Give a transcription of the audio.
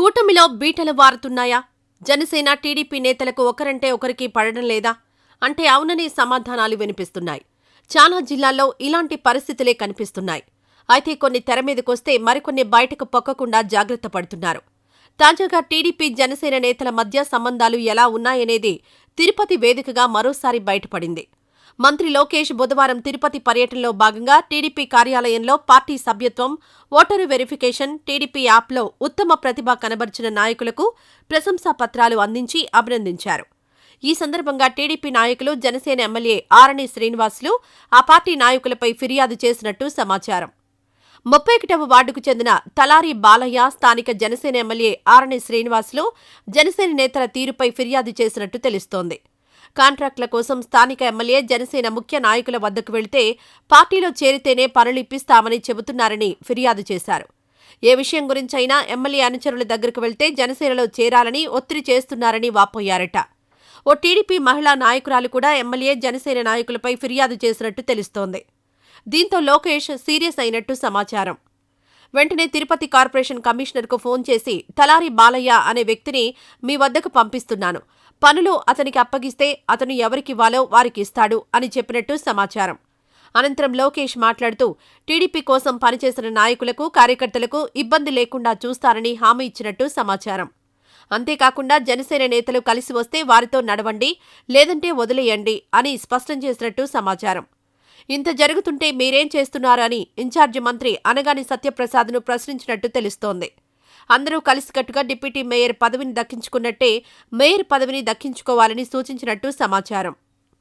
కూటమిలో బీటలు వారుతున్నాయా? జనసేన, టీడీపీ నేతలకు ఒకరంటే ఒకరికి పడడం లేదా? అంటే అవుననే సమాధానాలు వినిపిస్తున్నాయి. చాలా జిల్లాల్లో ఇలాంటి పరిస్థితులే కనిపిస్తున్నాయి. అయితే కొన్ని తెర మీదకొస్తే మరికొన్ని బయటకు పొక్కకుండా జాగ్రత్త పడుతున్నారు. తాజాగా టీడీపీ, జనసేన నేతల మధ్య సంబంధాలు ఎలా ఉన్నాయనేది తిరుపతి వేదికగా మరోసారి బయటపడింది. మంత్రి లోకేష్ బుధవారం తిరుపతి పర్యటనలో భాగంగా టీడీపీ కార్యాలయంలో పార్టీ సభ్యత్వం, ఓటరు వెరిఫికేషన్, టీడీపీ యాప్లో ఉత్తమ ప్రతిభ కనబర్చిన నాయకులకు ప్రశంసా పత్రాలు అందించి అభినందించారు. ఈ సందర్భంగా టీడీపీ నాయకులు, జనసేన ఎమ్మెల్యే ఆరణి శ్రీనివాసులు ఆ పార్టీ నాయకులపై ఫిర్యాదు చేసినట్టు సమాచారం. 31వ వార్డుకు చెందిన తలారి బాలయ్య, స్థానిక జనసేన ఎమ్మెల్యే ఆరణి శ్రీనివాసులు జనసేన నేతల తీరుపై ఫిర్యాదు చేసినట్టు తెలుస్తోంది. కాంట్రాక్టుల కోసం స్థానిక ఎమ్మెల్యే, జనసేన ముఖ్య నాయకుల వద్దకు వెళితే పార్టీలో చేరితేనే పనులు ఇప్పిస్తామని చెబుతున్నారని ఫిర్యాదు చేశారు. ఏ విషయం గురించైనా ఎమ్మెల్యే అనుచరుల దగ్గరకు వెళ్తే జనసేనలో చేరాలని ఒత్తిడి చేస్తున్నారని వాపోయారట. ఓ టీడీపీ మహిళా నాయకురాలు కూడా ఎమ్మెల్యే, జనసేన నాయకులపై ఫిర్యాదు చేసినట్టు తెలుస్తోంది. దీంతో లోకేష్ సీరియస్ అయినట్టు సమాచారం. వెంటనే తిరుపతి కార్పొరేషన్ కమిషనర్కు ఫోన్ చేసి తలారి బాలయ్య అనే వ్యక్తిని మీ వద్దకు పంపిస్తున్నాను, పనులు అతనికి అప్పగిస్తే అతను ఎవరికివ్వాలో వారికిస్తాడు అని చెప్పినట్టు సమాచారం. అనంతరం లోకేష్ మాట్లాడుతూ టీడీపీ కోసం పనిచేసిన నాయకులకు, కార్యకర్తలకు ఇబ్బంది లేకుండా చూస్తారని హామీ ఇచ్చినట్టు సమాచారం. అంతేకాకుండా జనసేన నేతలు కలిసి వస్తే వారితో నడవండి, లేదంటే వదిలేయండి అని స్పష్టం చేసినట్టు సమాచారం. ఇంత జరుగుతుంటే మీరేం చేస్తున్నారు అని ఇన్ఛార్జి మంత్రి అనగాని సత్యప్రసాద్ను ప్రశ్నించినట్టు తెలుస్తోంది. అందరూ కలిసికట్టుగా డిప్యూటీ మేయర్ పదవిని దక్కించుకున్నట్టే మేయర్ పదవిని దక్కించుకోవాలని సూచించినట్టు సమాచారం.